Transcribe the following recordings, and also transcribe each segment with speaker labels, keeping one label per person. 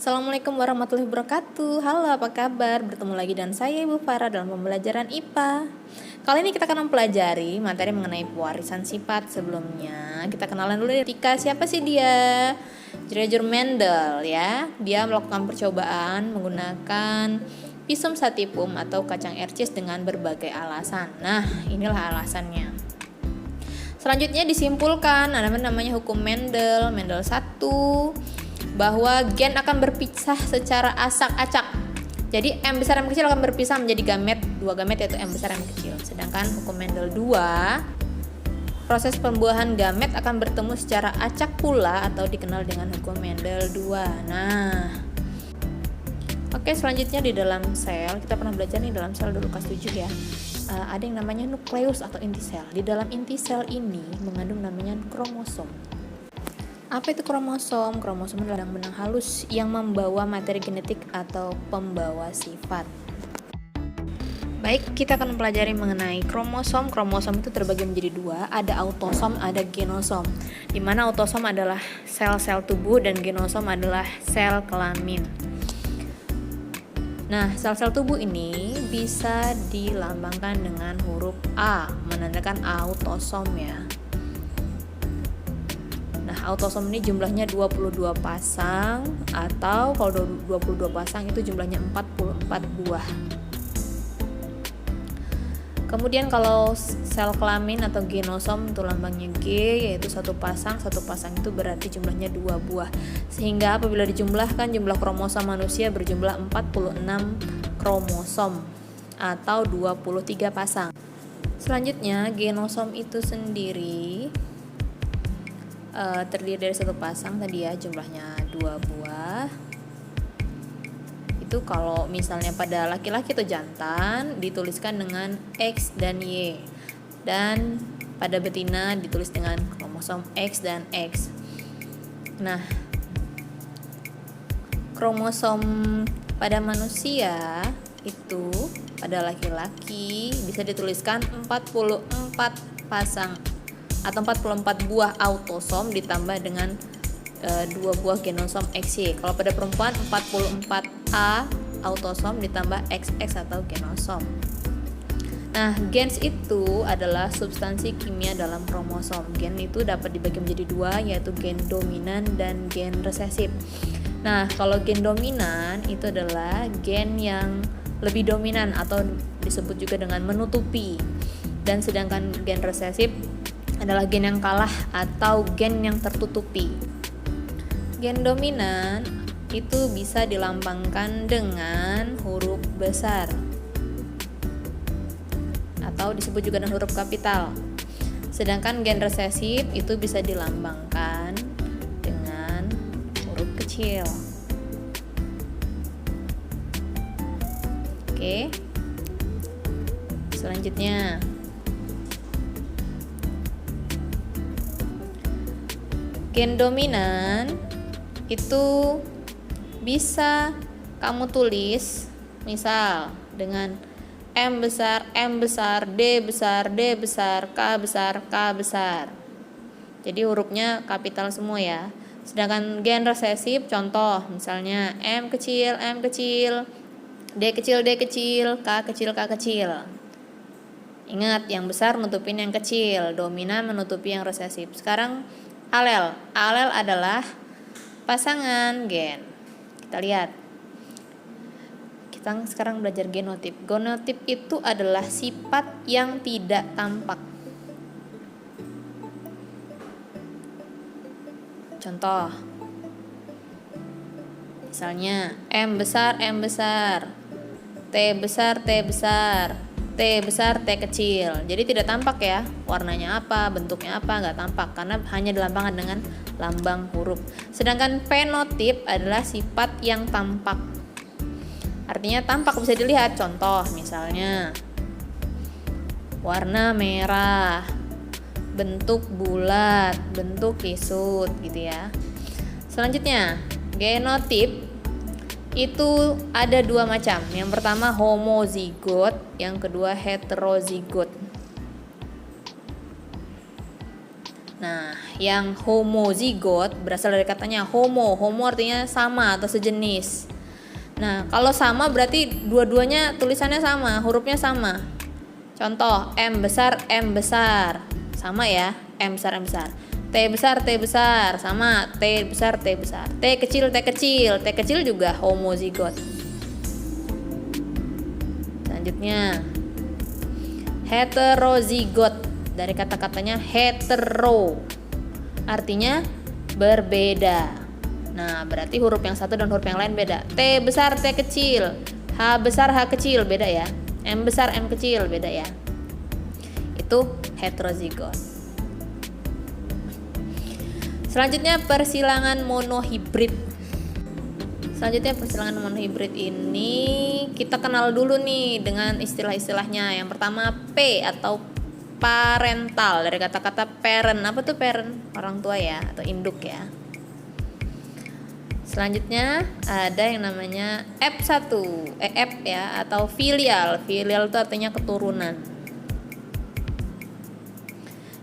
Speaker 1: Assalamualaikum warahmatullahi wabarakatuh. Halo, apa kabar? Bertemu lagi dengan saya Ibu Farah dalam pembelajaran IPA. Kali ini kita akan mempelajari materi mengenai pewarisan sifat. Sebelumnya kita kenalan dulu ya. Siapa sih dia? George Mendel ya. Dia melakukan percobaan menggunakan Pisum sativum atau kacang ercis dengan berbagai alasan. Nah, inilah alasannya. Selanjutnya disimpulkan ada namanya hukum Mendel 1, bahwa gen akan berpisah secara acak-acak. Jadi M besar M kecil akan berpisah menjadi dua gamet yaitu M besar M kecil. Sedangkan hukum Mendel 2, proses pembuahan gamet akan bertemu secara acak pula atau dikenal dengan hukum Mendel 2. Nah, oke, selanjutnya di dalam sel, kita pernah belajar nih dalam sel dulu kelas 7 ya. Ada yang namanya nukleus atau inti sel. Di dalam inti sel ini mengandung namanya kromosom. Apa itu kromosom? Kromosom adalah benang halus yang membawa materi genetik atau pembawa sifat. Baik, kita akan mempelajari mengenai kromosom. Kromosom itu terbagi menjadi dua, ada autosom, ada genosom. Di mana autosom adalah sel-sel tubuh dan genosom adalah sel kelamin. Nah, sel-sel tubuh ini bisa dilambangkan dengan huruf A, menandakan autosom ya. Autosom ini jumlahnya 22 pasang, atau kalau 22 pasang itu jumlahnya 44 buah. Kemudian kalau sel kelamin atau genosom itu lambangnya G, yaitu satu pasang itu berarti jumlahnya 2 buah. Sehingga apabila dijumlahkan jumlah kromosom manusia berjumlah 46 kromosom atau 23 pasang. Selanjutnya genosom itu sendiri terdiri dari satu pasang tadi ya, jumlahnya 2 buah. Itu kalau misalnya pada laki-laki atau jantan dituliskan dengan X dan Y, dan pada betina ditulis dengan kromosom X dan X. Nah, kromosom pada manusia itu pada laki-laki bisa dituliskan 44 pasang atau 44 buah autosom ditambah dengan 2 buah genosom XY. Kalau pada perempuan 44A autosom ditambah XX atau genosom. Nah, gens itu adalah substansi kimia dalam kromosom. Gen itu dapat dibagi menjadi dua, yaitu gen dominan dan gen resesif. Nah, kalau gen dominan itu adalah gen yang lebih dominan atau disebut juga dengan menutupi. Dan sedangkan gen resesif adalah gen yang kalah atau gen yang tertutupi. Gen dominan itu bisa dilambangkan dengan huruf besar atau disebut juga dengan huruf kapital. Sedangkan gen resesif itu bisa dilambangkan dengan huruf kecil. Oke. Selanjutnya, gen dominan itu bisa kamu tulis misal dengan M besar, D besar, D besar, K besar, K besar. Jadi hurufnya kapital semua ya. Sedangkan gen resesif contoh misalnya M kecil, D kecil, D kecil, K kecil, K kecil. Ingat, yang besar nutupin yang kecil, dominan menutupi yang resesif. Sekarang alel adalah pasangan gen. Kita lihat. Kita sekarang belajar genotip. Genotip itu adalah sifat yang tidak tampak. Contoh, misalnya M besar, T besar, T besar, T kecil. Jadi tidak tampak ya, warnanya apa, bentuknya apa, nggak tampak karena hanya dilambangkan dengan lambang huruf. Sedangkan fenotip adalah sifat yang tampak. Artinya tampak, bisa dilihat. Contoh misalnya warna merah, bentuk bulat, bentuk kisut gitu ya. Selanjutnya, genotip itu ada 2 macam. Yang pertama homozigot, yang kedua heterozigot. Nah, Yang homozigot berasal dari katanya homo. Homo artinya sama atau sejenis. Nah, kalau sama berarti dua-duanya tulisannya sama, hurufnya sama. Contoh, M besar, sama ya, M besar, T besar, sama, T besar, T kecil juga homozigot. Selanjutnya, heterozigot, dari kata-katanya hetero, artinya berbeda. Nah, berarti huruf yang satu dan huruf yang lain beda. T besar, T kecil, H besar, H kecil, beda ya. M besar, M kecil, beda ya. Itu heterozigot. Selanjutnya persilangan monohibrid. Ini kita kenal dulu nih dengan istilah-istilahnya. Yang pertama P atau parental, dari kata-kata parent. Apa tuh parent? Orang tua ya, atau induk ya. Selanjutnya ada yang namanya F1, F ya, atau filial. Filial itu artinya keturunan.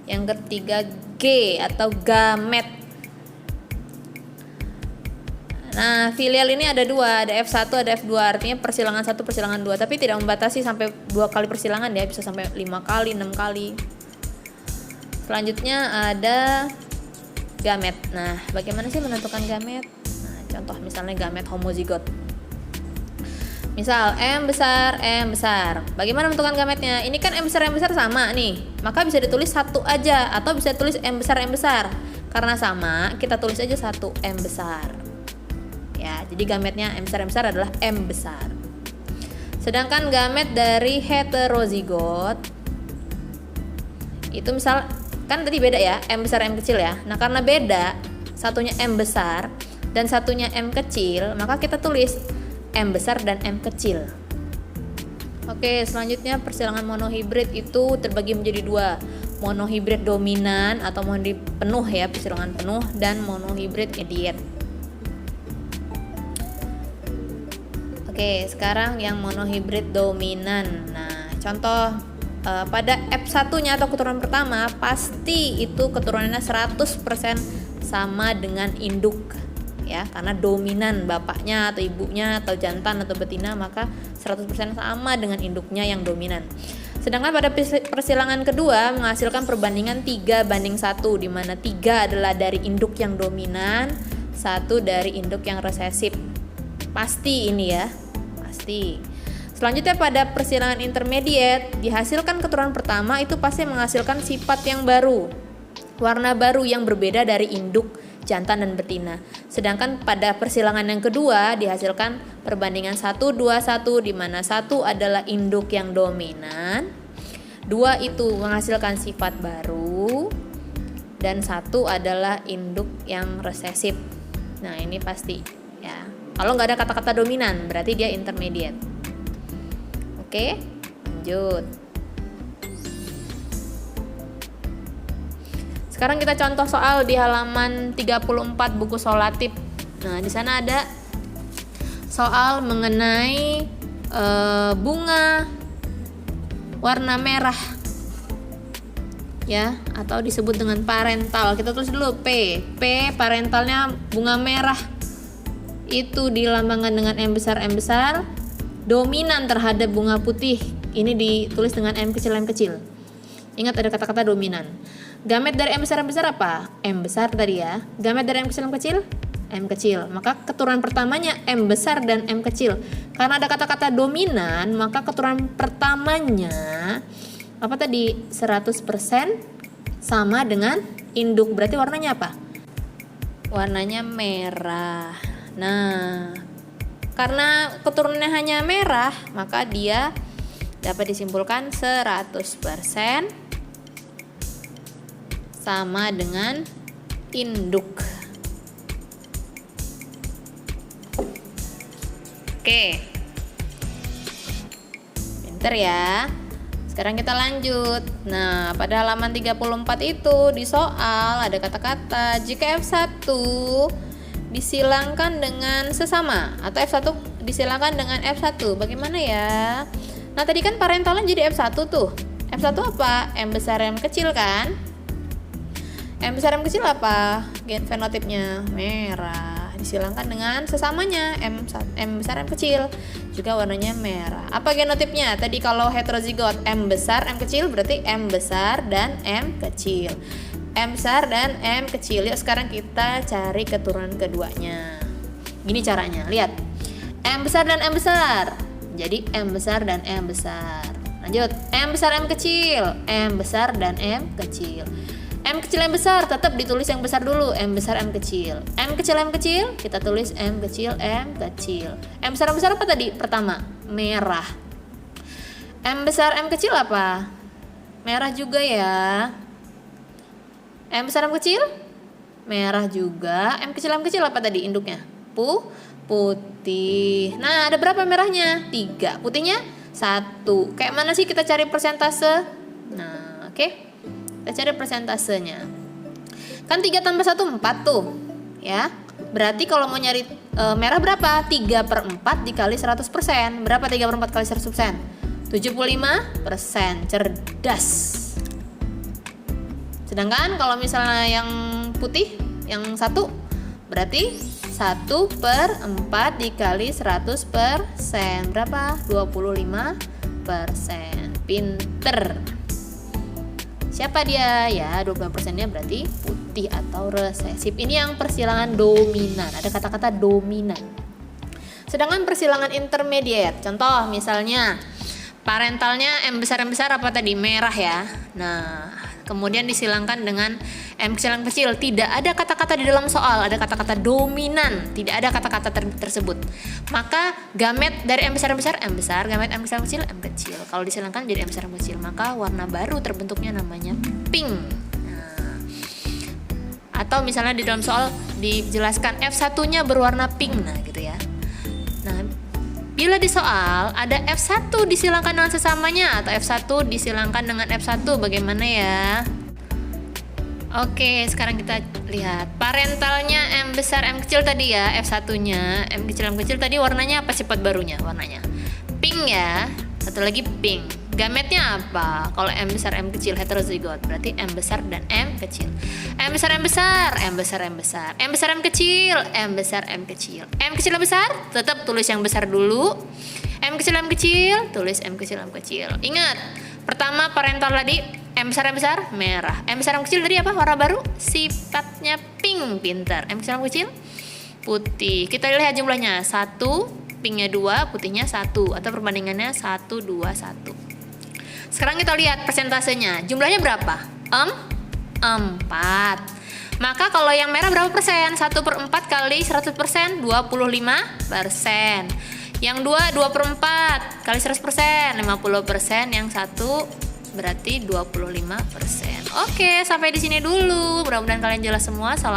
Speaker 1: Yang ketiga G atau gamet. Nah, filial ini ada dua, ada F1, ada F2, artinya persilangan 1, persilangan 2, tapi tidak membatasi sampai 2 kali persilangan ya, bisa sampai 5 kali, 6 kali. Selanjutnya ada gamet. Nah, bagaimana sih menentukan gamet? Nah, contoh misalnya gamet homozigot. Misal M besar. Bagaimana menentukan gametnya? Ini kan M besar sama nih, maka bisa ditulis satu aja atau bisa ditulis M besar. Karena sama, kita tulis aja 1 M besar. Ya, jadi gametnya M besar adalah M besar. Sedangkan gamet dari heterozigot itu misal kan tadi beda ya, M besar M kecil ya. Nah, karena beda, satunya M besar dan satunya M kecil, maka kita tulis M besar dan M kecil. Oke, selanjutnya persilangan monohibrid itu terbagi menjadi 2. Monohibrid dominan atau monohibrid penuh ya, persilangan penuh, dan monohibrid idiot. Oke, sekarang yang monohibrid dominan. Nah, contoh pada F1-nya atau keturunan pertama, pasti itu keturunannya 100% sama dengan induk ya, karena dominan bapaknya atau ibunya atau jantan atau betina, maka 100% sama dengan induknya yang dominan. Sedangkan pada persilangan kedua menghasilkan perbandingan 3:1, di mana 3 adalah dari induk yang dominan, 1 dari induk yang resesif. Pasti ini ya. Selanjutnya pada persilangan intermediate, dihasilkan keturunan pertama itu pasti menghasilkan sifat yang baru, warna baru yang berbeda dari induk, jantan dan betina. Sedangkan pada persilangan yang kedua dihasilkan perbandingan 1:1, di mana 1 adalah induk yang dominan, 2 itu menghasilkan sifat baru, dan 1 adalah induk yang resesif. Nah, ini pasti ya. Kalau nggak ada kata-kata dominan, berarti dia intermediate. Oke, lanjut. Sekarang kita contoh soal di halaman 34 buku Solatip. Nah, di sana ada soal mengenai bunga warna merah. Ya, atau disebut dengan parental. Kita tulis dulu P parentalnya bunga merah. Itu dilambangkan dengan M besar, dominan terhadap bunga putih. Ini ditulis dengan M kecil. Ingat ada kata-kata dominan. Gamet dari M besar apa? M besar tadi ya. Gamet dari M kecil? M kecil. Maka keturunan pertamanya M besar dan M kecil. Karena ada kata-kata dominan, maka keturunan pertamanya apa tadi? 100% sama dengan induk. Berarti warnanya apa? Warnanya merah. Nah, karena keturunannya hanya merah, maka dia dapat disimpulkan 100% sama dengan induk. Oke. Pinter ya. Sekarang kita lanjut. Nah, pada halaman 34 itu di soal ada kata-kata jika F1 disilangkan dengan sesama atau F1 disilangkan dengan F1, bagaimana ya? Nah, tadi kan parentalnya jadi F1 tuh. F1 apa? M besar M kecil kan? M besar M kecil apa? Fenotipnya merah. Disilangkan dengan sesamanya M besar M kecil, juga warnanya merah. Apa genotipnya? Tadi kalau heterozigot M besar M kecil berarti M besar dan M kecil. M besar dan M kecil. Yuk sekarang kita cari keturunan keduanya. Gini caranya, lihat. M besar dan M besar. Jadi M besar dan M besar. Lanjut, M besar M kecil. M besar dan M kecil. M kecil M besar tetap ditulis yang besar dulu, M besar M kecil. M kecil kita tulis M kecil M kecil. M besar apa tadi? Pertama, merah. M besar M kecil apa? Merah juga ya. M besar M kecil? Merah juga. M kecil apa tadi induknya? Putih. Nah, ada berapa merahnya? 3. Putihnya 1. Kayak mana sih kita cari persentase? Nah, oke. Kita cari persentasenya. Kan 3 tambah 1 4 tuh, ya. Berarti kalau mau nyari merah berapa? 3/4 dikali 100%. Berapa 3/4 kali 100%? 75%. Cerdas. Sedangkan kalau misalnya yang putih, yang 1, berarti 1/4 dikali 100%. Berapa? 25%. Pinter. Siapa dia? Ya, 25%-nya berarti putih atau resesif. Ini yang persilangan dominan. Ada kata-kata dominan. Sedangkan persilangan intermediate, contoh misalnya parentalnya M besar apa tadi? Merah ya. Nah, kemudian disilangkan dengan M kecil. Tidak ada kata-kata di dalam soal, ada kata-kata dominan, tidak ada kata-kata tersebut. Maka gamet dari M besar, gamet M kecil, M kecil. Kalau disilangkan jadi M besar M kecil, maka warna baru terbentuknya namanya pink. Nah, atau misalnya di dalam soal dijelaskan F1-nya berwarna pink, nah gitu ya. Nah, bila di soal ada F1 disilangkan dengan sesamanya atau F1 disilangkan dengan F1, bagaimana ya? Oke, sekarang kita lihat parentalnya M besar M kecil tadi ya, F1-nya M kecil tadi warnanya apa sifat barunya? Warnanya pink ya. Satu lagi pink. Gametnya apa? Kalau M besar M kecil heterozigot, berarti M besar dan M kecil. M besar M besar, M besar M besar. M besar M kecil, M besar M kecil. M kecil M besar, tetap tulis yang besar dulu. M kecil tulis M kecil M kecil. Ingat, pertama parental tadi M besar merah. M besar M kecil tadi apa? Warna baru? Sifatnya pink. Pintar. M kecil M kecil putih. Kita lihat jumlahnya. 1, pinknya 2, putihnya 1. Atau perbandingannya 1, 2, 1. Sekarang kita lihat persentasenya. Jumlahnya berapa? 4. Maka kalau yang merah berapa persen? 1/4 kali 100%, 25%. Yang 2/4 kali 100%, 50%. Yang 1 berarti 25%. Oke, sampai di sini dulu. Mudah-mudahan kalian jelas semua. Salam.